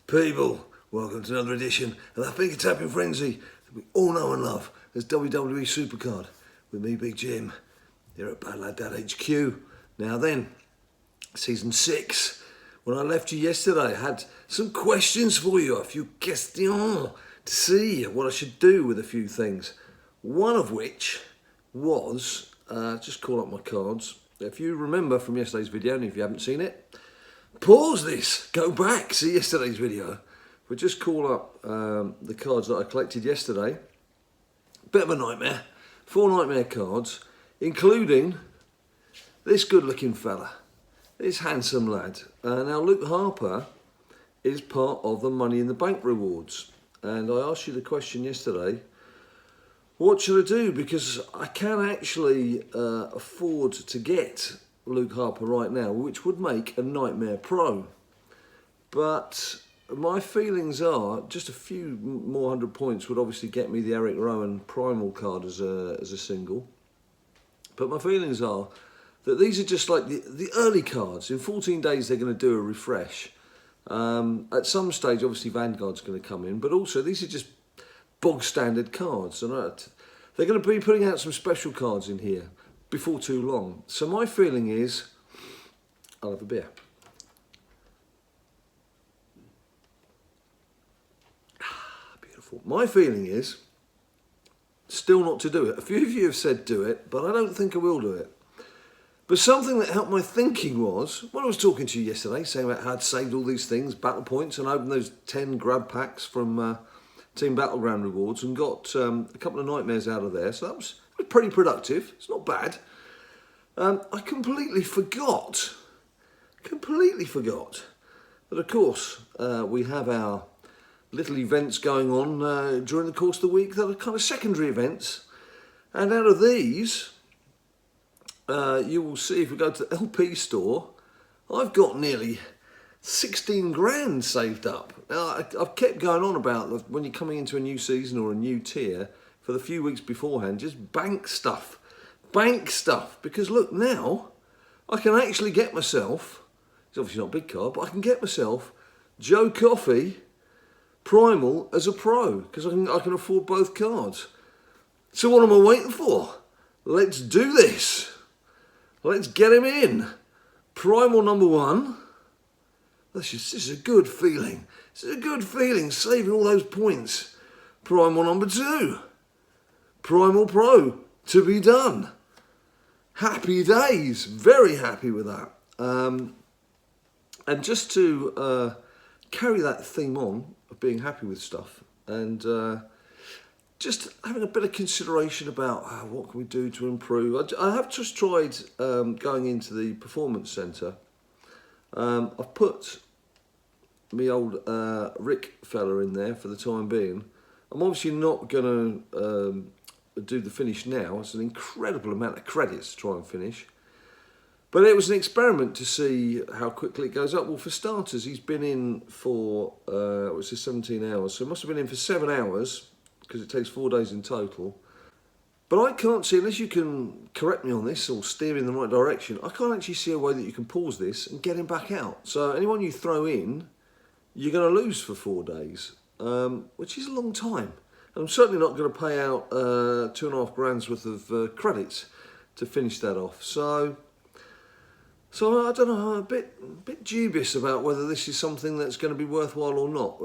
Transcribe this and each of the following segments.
People, welcome to another edition of that finger tapping frenzy that we all know and love as WWE SuperCard with me, Big Jim, here at BadLadDad HQ. Now then, season 6. When I left you yesterday, I had some questions for you, a few questions to see what I should do with a few things. One of which was, just call up my cards. If you remember from yesterday's video, and if you haven't seen it, pause this, go back, see yesterday's video. But just call up the cards that I collected yesterday. Bit of a nightmare. 4 nightmare cards, including this good looking fella, this handsome lad. Now Luke Harper is part of the Money in the Bank rewards. And I asked you the question yesterday, what should I do? Because I can actually afford to get Luke Harper right now, which would make a Nightmare Pro. But my feelings are just a few more 100 points would obviously get me the Eric Rowan Primal card as a single. But my feelings are that these are just like the early cards. In 14 days they're going to do a refresh. At some stage obviously Vanguard's going to come in, but also these are just bog standard cards. And they're going to be putting out some special cards in here before too long. So my feeling is, I'll have a beer. Beautiful. My feeling is still not to do it. A few of you have said do it, but I don't think I will do it. But something that helped my thinking was, when I was talking to you yesterday, saying about how I'd saved all these things, battle points, and opened those 10 grab packs from Team Battleground rewards and got a couple of nightmares out of there. So that was pretty productive. It's not bad. I completely forgot that, of course, we have our little events going on during the course of the week that are kind of secondary events. And out of these, you will see if we go to the LP store, I've got nearly 16 grand saved up. Now, I've kept going on about when you're coming into a new season or a new tier for the few weeks beforehand, just bank stuff. Because look, now I can actually get myself, it's obviously not a big card, but I can get myself Joe Coffey Primal as a pro, because I can afford both cards. So what am I waiting for? Let's do this. Let's get him in. Primal number 1. This is a good feeling. This is a good feeling, saving all those points. Primal number 2. Primal Pro to be done. Happy days. Very happy with that. And just to carry that theme on of being happy with stuff and just having a bit of consideration about what can we do to improve. I have just tried going into the performance centre. I've put me old Rick fella in there for the time being. I'm obviously not going to do the finish now. It's an incredible amount of credits to try and finish. But it was an experiment to see how quickly it goes up. Well, for starters, he's been in for, 17 hours. So he must have been in for 7 hours, because it takes 4 days in total. But I can't see, unless you can correct me on this or steer in the right direction, I can't actually see a way that you can pause this and get him back out. So anyone you throw in, you're going to lose for 4 days, which is a long time. And I'm certainly not going to pay out 2.5 grand's worth of credits to finish that off. So I don't know, I'm a bit dubious about whether this is something that's going to be worthwhile or not.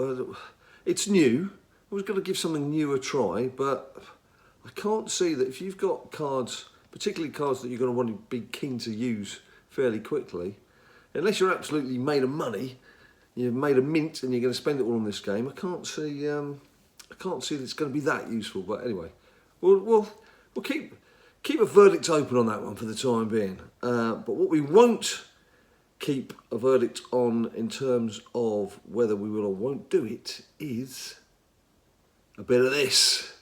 It's new. I was going to give something new a try, but I can't see that if you've got cards, particularly cards that you're going to want to be keen to use fairly quickly, unless you're absolutely made of money, you've made a mint and you're going to spend it all on this game, I can't see that it's going to be that useful. But anyway, we'll keep a verdict open on that one for the time being. But what we won't keep a verdict on in terms of whether we will or won't do it is a bit of this.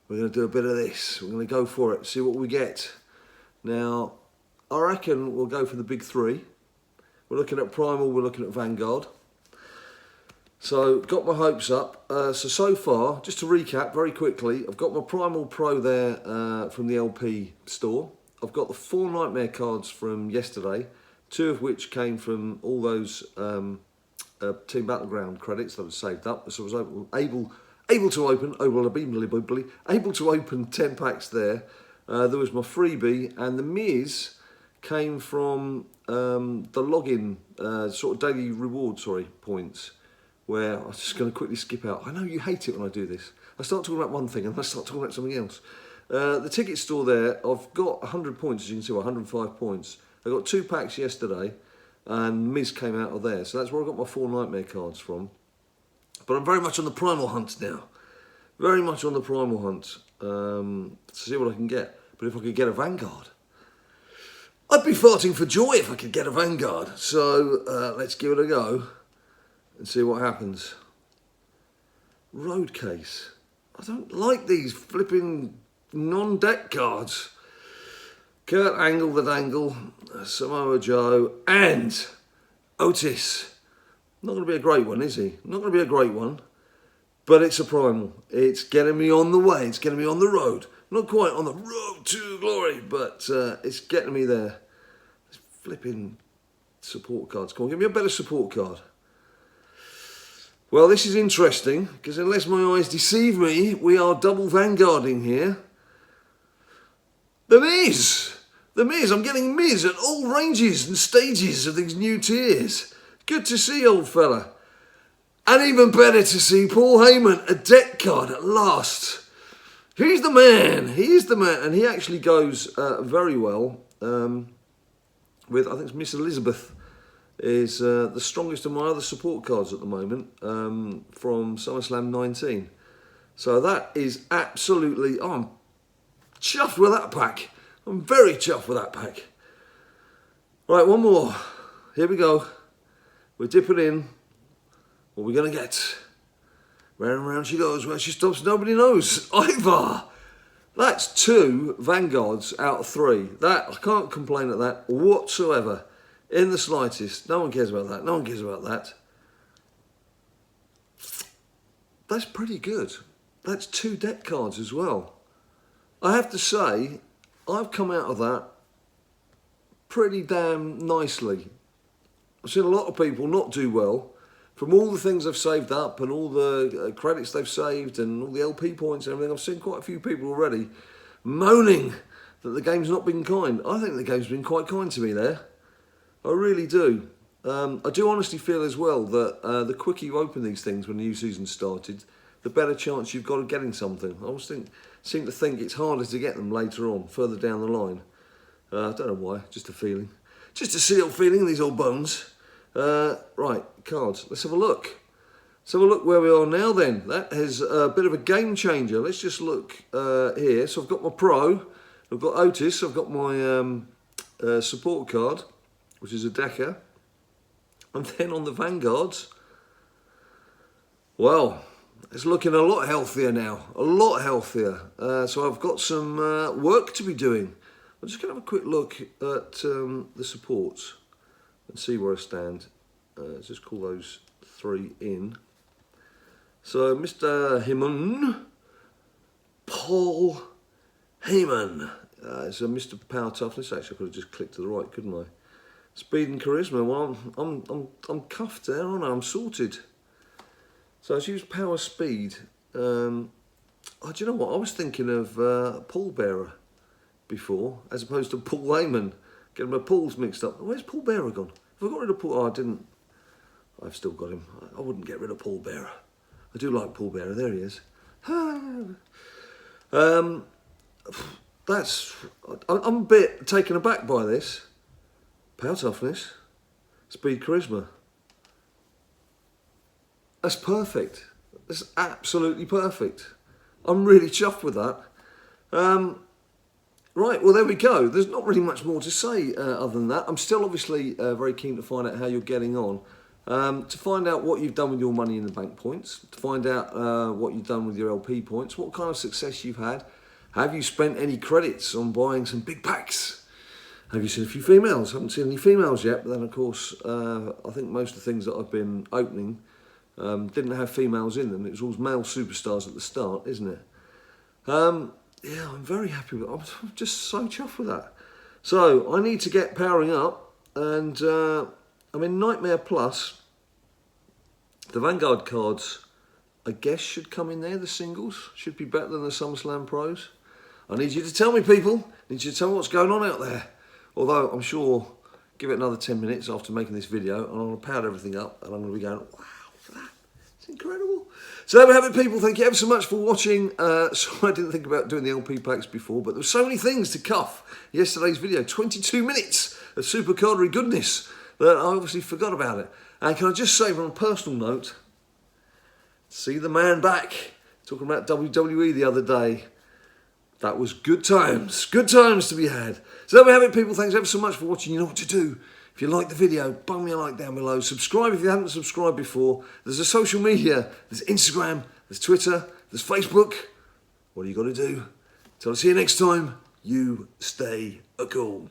We're going to do a bit of this. We're going to go for it, see what we get. Now, I reckon we'll go for the big 3. We're looking at Primal, we're looking at Vanguard. So, got my hopes up. So far, just to recap very quickly, I've got my Primal Pro there from the LP store. I've got the 4 Nightmare cards from yesterday, 2 of which came from all those Team Battleground credits that I saved up. So I was able to open 10 packs there. There was my freebie, and the Miz came from the login sort of daily reward, points, where I'm just going to quickly skip out. I know you hate it when I do this. I start talking about one thing and then I start talking about something else. The ticket store there, I've got 100 points, as you can see, 105 points. I got 2 packs yesterday, and Miz came out of there. So that's where I got my 4 Nightmare cards from. But I'm very much on the Primal hunt now. Very much on the Primal hunt to see what I can get. But if I could get a Vanguard, I'd be farting for joy if I could get a Vanguard. So let's give it a go and see what happens. Road case. I don't like these flipping non-deck cards. Kurt Angle the Dangle, Samoa Joe, and Otis. Not going to be a great one, is he? Not going to be a great one. But it's a Primal. It's getting me on the way. It's getting me on the road. Not quite on the road to glory, but it's getting me there. It's flipping support cards. Come on, give me a better support card. Well, this is interesting, because unless my eyes deceive me, we are double vanguarding here. The Miz! The Miz! I'm getting Miz at all ranges and stages of these new tiers. Good to see, old fella. And even better to see Paul Heyman, a deck card at last. He's the man. He is the man. And he actually goes very well with, I think it's Miss Elizabeth, is the strongest of my other support cards at the moment from SummerSlam 19. So that is absolutely, I'm chuffed with that pack. I'm very chuffed with that pack. Right, one more. Here we go. We're dipping in. What are we going to get? Round and round she goes. Where she stops, nobody knows. Ivar. That's 2 Vanguards out of 3. That, I can't complain at that whatsoever. In the slightest. No one cares about that. No one cares about that. That's pretty good. That's 2 deck cards as well. I have to say, I've come out of that pretty damn nicely. I've seen a lot of people not do well from all the things they've saved up and all the credits they've saved and all the LP points and everything. I've seen quite a few people already moaning that the game's not been kind. I think the game's been quite kind to me there. I really do. I do honestly feel as well that the quicker you open these things when the new season started, the better chance you've got of getting something. I always seem to think it's harder to get them later on, further down the line. I don't know why, just a feeling. Just a silly old feeling, these old bones. Right, cards. Let's have a look. Let's have a look where we are now then. That is a bit of a game changer. Let's just look here. So I've got my Pro, I've got Otis, I've got my support card, which is a Decker. And then on the Vanguards, well, it's looking a lot healthier now. A lot healthier. So I've got some work to be doing. I'm just going to have a quick look at the supports and see where I stand. Let's just call those 3 in. So Mr. Heyman, Paul Heyman. So Mr. Power Toughness. Actually, I could have just clicked to the right, couldn't I? Speed and Charisma. Well, I'm cuffed there, aren't I? I'm sorted. So let's use Power Speed. Do you know what? I was thinking of Paul Bearer before, as opposed to Paul Heyman. Getting my Pauls mixed up. Where's Paul Bearer gone? Have I got rid of Paul? Oh, I didn't. I've still got him. I wouldn't get rid of Paul Bearer. I do like Paul Bearer. There he is. I'm a bit taken aback by this. Power Toughness, Speed Charisma. That's perfect. That's absolutely perfect. I'm really chuffed with that. Right, well, there we go. There's not really much more to say other than that. I'm still obviously very keen to find out how you're getting on. To find out what you've done with your money in the bank points. To find out what you've done with your LP points. What kind of success you've had. Have you spent any credits on buying some big packs? Have you seen a few females? Haven't seen any females yet. But then, of course, I think most of the things that I've been opening didn't have females in them. It was all male superstars at the start, isn't it? Yeah, I'm very happy with it. I'm just so chuffed with that. So, I need to get powering up. And I'm in Nightmare Plus. The Vanguard cards, I guess, should come in there. The singles should be better than the SummerSlam Pros. I need you to tell me, people. I need you to tell me what's going on out there. Although I'm sure, give it another 10 minutes after making this video, and I'm going to powder everything up, and I'm going to be going, wow, look at that. It's incredible. So there we have it, people. Thank you ever so much for watching. Sorry I didn't think about doing the LP packs before, but there were so many things to cuff yesterday's video. 22 minutes of SuperCardery goodness that I obviously forgot about it. And can I just say, on a personal note, see the man back. Talking about WWE the other day. That was good times to be had. So there we have it, people. Thanks ever so much for watching. You know what to do. If you like the video, bung me a like down below. Subscribe if you haven't subscribed before. There's a social media. There's Instagram. There's Twitter. There's Facebook. What do you got to do? Till I see you next time, you stay cool.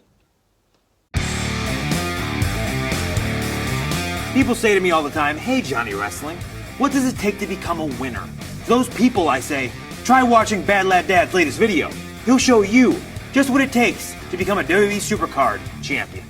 People say to me all the time, hey Johnny Wrestling, what does it take to become a winner? To those people I say, try watching BadLadDad's latest video. He'll show you just what it takes to become a WWE SuperCard champion.